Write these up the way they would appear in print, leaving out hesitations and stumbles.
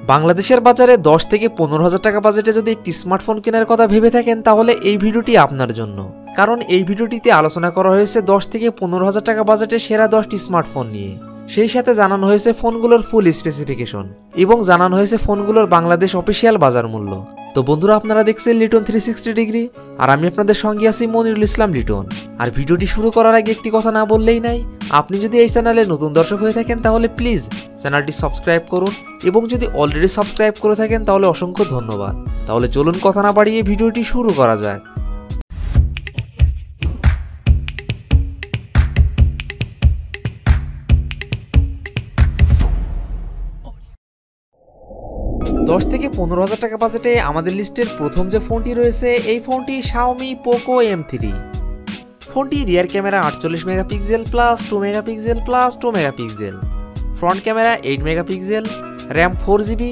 বাংলাদেশের বাজারে 10 থেকে 15,000 টাকা বাজেটে যদি একটি স্মার্টফোন কেনার কথা ভেবে থাকেন তাহলে এই ভিডিওটি আপনার জন্য। কারণ এই ভিডিওটিতে আলোচনা করা হয়েছে 10 থেকে 15,000 টাকা বাজেটে সেরা 10টি স্মার্টফোন নিয়ে। সেই সাথে জানানো হয়েছে ফোনগুলোর ফুল স্পেসিফিকেশন এবং জানানো হয়েছে ফোনগুলোর বাংলাদেশ অফিসিয়াল বাজার মূল্য। তো বন্ধুরা, আপনারা দেখছেন লিটন 360 ডিগ্রি আর আমি আপনাদের সঙ্গে আছি মনিরুল ইসলাম লিটন। আর ভিডিওটি শুরু করার আগে একটি কথা না বললেই নাই, আপনি যদি এই চ্যানেলে নতুন দর্শক হয়ে থাকেন তাহলে প্লিজ চ্যানেলটি সাবস্ক্রাইব করুন এবং যদি অলরেডি সাবস্ক্রাইব করে থাকেন তাহলে অসংখ্য ধন্যবাদ। তাহলে চলুন কথা না বাড়িয়ে ভিডিওটি শুরু করা যাক। দশ থেকে 15,000 টাকা বাজেটে আমাদের লিস্টের প্রথম যে ফোনটি রয়েছে এই ফোনটি Xiaomi Poco M3। ফোনটি rear camera 48 megapixel plus 2 megapixel plus 2 megapixel, front camera 8 megapixel, RAM 4GB,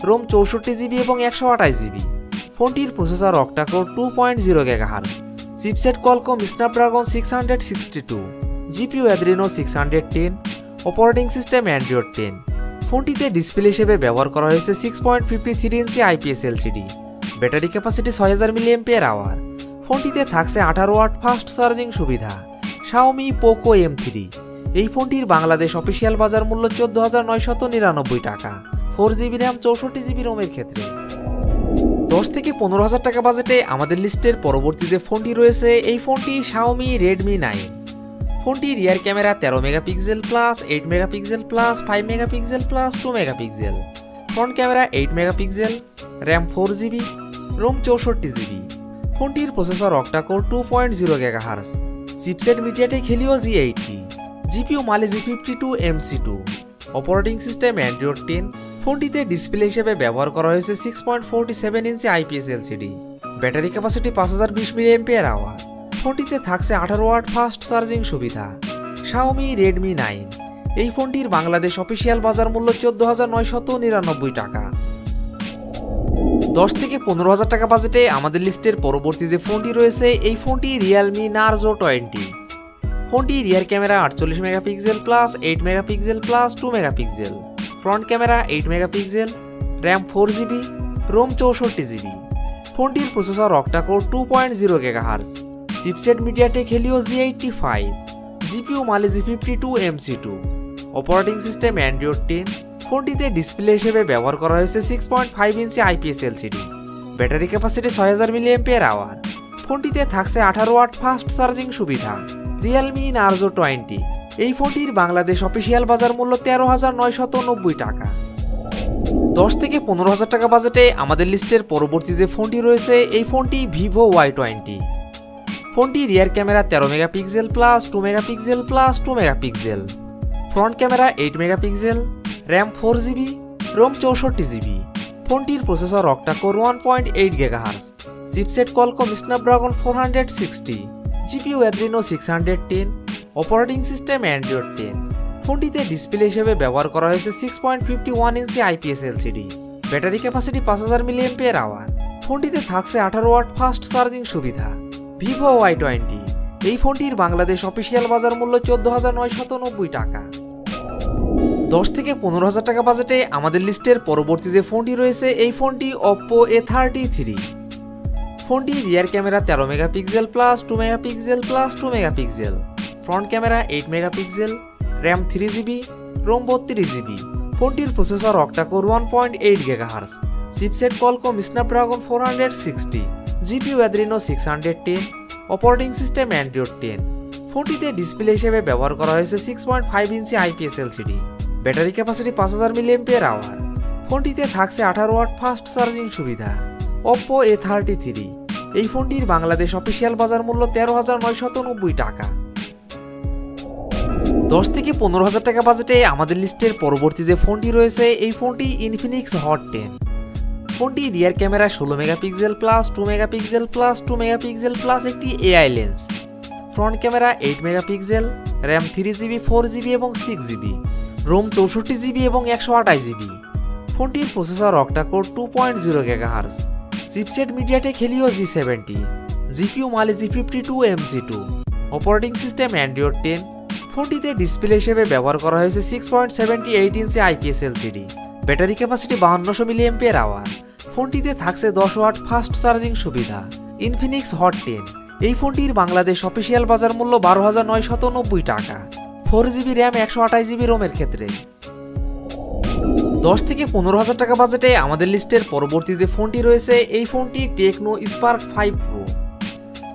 ROM 64GB এবং 128GB। ফোনটির processor octa core 2.0 GHz, chipset Qualcomm Snapdragon 662, GPU Adreno 610, operating system Android 10। ফোনটিতে ডিসপ্লে হিসেবে ব্যবহার করা হয়েছে 6.53 inch IPS LCD, battery capacity 6000 mAh। ফোনটিতে থাকছে 18 watt fast charging সুবিধা। Xiaomi Poco M3 এই ফোনটির বাংলাদেশ অফিসিয়াল বাজার মূল্য 14,999 টাকা 4GB র্যাম 64GB রোমের ক্ষেত্রে। 10 থেকে 15,000 টাকা বাজেটে আমাদের লিস্টের পরবর্তী যে ফোনটি রয়েছে এই ফোনটি Xiaomi Redmi 9। ফোনটি rear camera 13 megapixel plus 8 megapixel plus 5 megapixel plus 2 megapixel, front camera 8 megapixel, RAM 4GB, ROM 64GB। ফোনটির processor octa core 2.0 GHz, chipset MediaTek Helio G80, GPU Mali G52 MC2, operating system Android 10। ফোনটিতে display হিসেবে ব্যবহার করা হয়েছে 6.47 inch IPS LCD, battery capacity 5020 mAh। ফোনটিতে থাকছে 18 watt fast charging সুবিধা। Xiaomi Redmi 9 এই ফোনটির বাংলাদেশ অফিসিয়াল বাজার মূল্য 14,999 টাকা। 10 থেকে 15,000 টাকা বাজেটে আমাদের লিস্টের পরবর্তী যে ফোনটি রয়েছে এই ফোনটি Realme Narzo 20। ফোনটি rear camera 48 megapixel plus 8 megapixel plus 2 megapixel, front camera 8 megapixel, RAM 4GB, ROM 64GB। ফোনটির processor octa core 2.0 GHz, chipset MediaTek Helio G85, GPU Mali G52 MC2, operating system Android 10। ফোনটিতে ডিসপ্লে হিসেবে ব্যবহার করা হয়েছে 6.5 inch IPS LCD, battery capacity 6000 mAh। ফোনটিতে থাকছে 18 watt fast charging সুবিধা। Realme Narzo 20 এই ফোনটির বাংলাদেশ অফিসিয়াল বাজার মূল্য 13,990 টাকা। 10 থেকে 15,000 টাকা বাজেটে আমাদের লিস্টের পরবর্তী যে ফোনটি রয়েছে এই ফোনটি Vivo Y20। ফোনটি rear camera 13 megapixel plus 2 megapixel plus 2 megapixel, front camera 8 megapixel, RAM 4GB, ROM 64GB। ফোনটির processor octa core 1.8 GHz, chipset Qualcomm Snapdragon 460, GPU Adreno 610, operating system Android 10। ফোনটিতে ডিসপ্লে হিসেবে ব্যবহার করা হয়েছে 6.51 inch IPS LCD, battery capacity 5000 mAh। ফোনটিতে থাকছে 18 watt fast charging সুবিধা। Vivo Y20 এই ফোনটির বাংলাদেশ অফিসিয়াল বাজার মূল্য 14,990 টাকা। 10 থেকে 15,000 টাকা বাজেটে আমাদের লিস্টের পরবর্তী যে ফোনটি রয়েছে এই ফোনটি Oppo A33। ফোনটি rear camera 13 megapixel plus 2 megapixel plus 2 megapixel, front camera 8 megapixel, RAM 3GB, ROM 32GB। ফোনটির processor octa core 1.8 GHz, chipset Qualcomm Snapdragon 460, GPU Adreno 610, operating system Android 10। ফোনটিতে ডিসপ্লে হিসেবে ব্যবহার করা হয়েছে 6.5 inch IPS LCD, battery capacity 5000 mAh। ফোনটিতে থাকছে 18 watt fast charging সুবিধা। Oppo A33 এই ফোনটির বাংলাদেশ অফিসিয়াল বাজার মূল্য 13,990 টাকা। 10 থেকে 15,000 টাকা বাজেটে আমাদের লিস্টের পরবর্তী যে ফোনটি রয়েছে এই ফোনটি Infinix Hot 10। ফোনটি rear camera 16 megapixel plus 2 megapixel plus 2 megapixel plus একটি AI lens, front camera 8 megapixel, RAM 3GB, 4GB এবং 6GB, রোম 64GB এবং 128GB। ফোনটির processor octa core 2.0 GHz, chipset MediaTek Helio G70, GPU Mali G52 MC2, operating system Android 10। ফোনটিতে display হিসেবে ব্যবহার করা হয়েছে 6.78 inch IPS LCD, battery capacity 5200 mAh। ফোনটিতে থাকছে 10 ওয়াট ফাস্ট চার্জিং সুবিধা। Infinix hot 10। এই ফোনটির বাংলাদেশ অফিসিয়াল বাজার মূল্য 12,990 টাকা। 4GB র্যাম 128GB রোমের ক্ষেত্রে। 10 থেকে 15,000 টাকা বাজেটে আমাদের লিস্টের পরবর্তী যে ফোনটি রয়েছে এই ফোনটি টেকনো স্পার্ক 5 প্রো।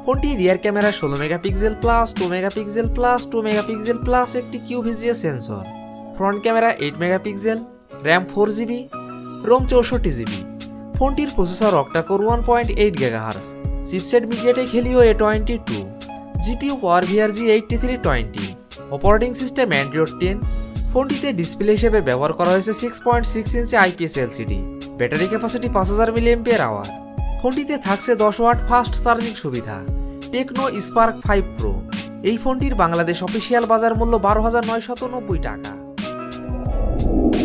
ফোনটি rear camera 16 megapixel plus 2 megapixel plus 2 megapixel plus একটি QVGA sensor. Front camera 8 megapixel, RAM 4GB, ROM 64GB। ফোনটির processor octa core 1.8 GHz, chipset MediaTek Helio A22, GPU power VRG 8320, operating system Android 10। ফোনটিতে display হিসেবে ব্যবহার করা হয়েছে 6.6 inch IPS LCD। Battery capacity 5000 mAh। ফোনটিতে থাকছে 10 watt fast charging সুবিধা। Tecno Spark 5 pro. এই ফোনটির বাংলাদেশ অফিসিয়াল বাজার মূল্য 12,990 টাকা।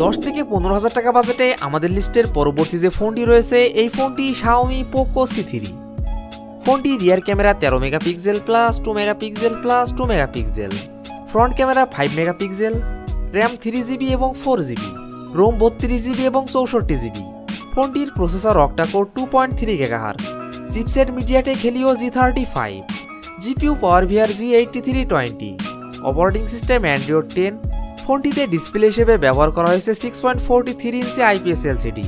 10 থেকে 15,000 টাকা বাজেটে আমাদের লিস্টের পরবর্তী যে ফোনটি রয়েছে এই ফোনটি Xiaomi Poco C3। ফোনটি rear camera 13 megapixel plus 2 megapixel plus 2 megapixel, front camera 5 megapixel, RAM 3GB এবং 4GB, রোম 32GB এবং 64GB। ফোনটির processor octa core 2.3 GHz, chipset MediaTek Helio G35, GPU power VRG 8320, operating system Android 10। ফোনটিতে display হিসেবে ব্যবহার করা হয়েছে 6.43 inch IPS LCD।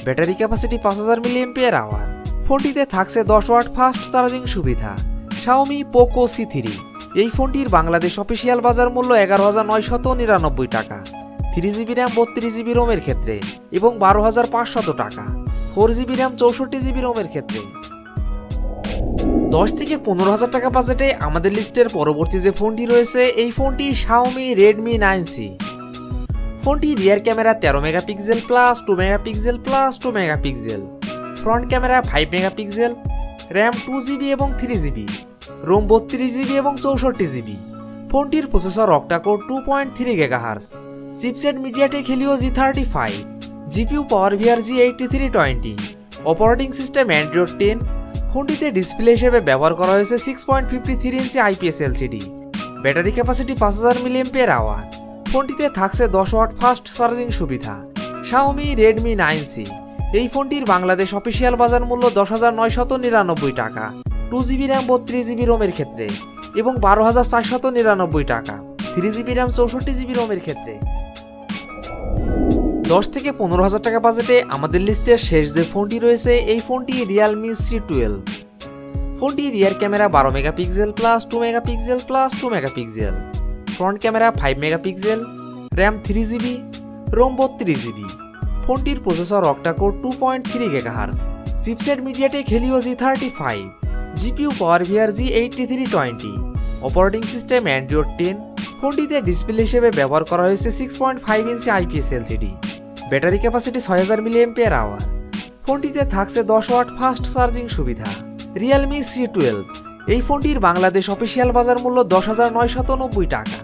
Battery capacity 5000 mAh। ফোনটিতে থাকছে 10 ওয়াট ফাস্ট চার্জিং সুবিধা। Xiaomi Poco C3। এই ফোনটির বাংলাদেশ অফিসিয়াল বাজার মূল্য 11,999 টাকা। 3GB র্যাম 32GB রোমের ক্ষেত্রে এবং 12,500 টাকা। 4GB র্যাম 64GB রোমের ক্ষেত্রে। 10 থেকে 15,000 টাকা বাজেটে আমাদের লিস্টের পরবর্তী যে ফোনটি রয়েছে এই ফোনটি Xiaomi Redmi 9C। ফোনটি rear camera 13 megapixel plus 2 megapixel plus 2 megapixel, front camera 5 megapixel, RAM 2GB এবং 3GB, রোম 32GB এবং 64GB। ফোনটির processor octa core 2.3 GHz, chipset MediaTek Helio G35, GPU power VRG 8320, operating system Android 10। ফোনটিতে display হিসেবে ব্যবহার করা হয়েছে 6.53 inch IPS LCD। Battery capacity 5000 mAh। ফোনটিতে থাকছে 10 ওয়াট ফাস্ট চার্জিং সুবিধা। Xiaomi Redmi 9C। এই ফোনটির বাংলাদেশ অফিসিয়াল বাজার মূল্য 10,999 টাকা। 2GB র্যাম 32GB রোমের ক্ষেত্রে এবং 12,499 টাকা। 3GB র্যাম 64GB রোমের ক্ষেত্রে। 10 থেকে 15,000 টাকা বাজেটে আমাদের লিস্টের শেষ যে ফোনটি রয়েছে এই ফোনটি Realme C12। ফোনটি rear camera 12 megapixel plus 2 megapixel plus 2 megapixel, front camera 5 megapixel, RAM 3GB, ROM 32GB। ফোনটির processor octa core 2.3 GHz, chipset MediaTek Helio G35, GPU power VRG 8320, operating system Android 10। ফোনটিতে ডিসপ্লে হিসেবে ব্যবহার করা হয়েছে 6.5 inch IPS LCD। Battery capacity 6000 mAh। ফোনটিতে থাকছে 10 watt fast charging সুবিধা। Realme C12। এই ফোনটির বাংলাদেশ অফিসিয়াল বাজার মূল্য 10,990 টাকা।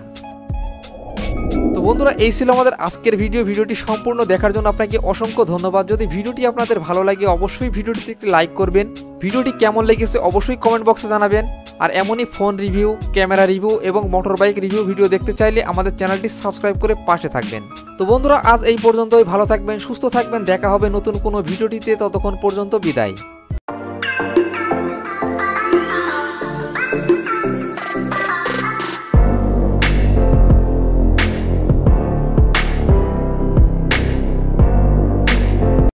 তো বন্ধুরা এই ছিল আমাদের আজকের ভিডিওটি সম্পূর্ণ দেখার জন্য আপনাকে অসংখ্য ধন্যবাদ। যদি ভিডিওটি আপনাদের ভালো লাগে অবশ্যই ভিডিওটিতে একটি লাইক করবেন। ভিডিওটি কেমন লেগেছে অবশ্যই কমেন্ট বক্সে জানাবেন। আর এমনই ফোন রিভিউ, ক্যামেরা রিভিউ এবং মোটর বাইক রিভিউ ভিডিও দেখতে চাইলে আমাদের চ্যানেলটি সাবস্ক্রাইব করে পাশে থাকবেন। তো বন্ধুরা আজ এই পর্যন্তই। ভালো থাকবেন, সুস্থ থাকবেন। দেখা হবে নতুন কোনো ভিডিওটিতে। ততক্ষণ পর্যন্ত বিদায়।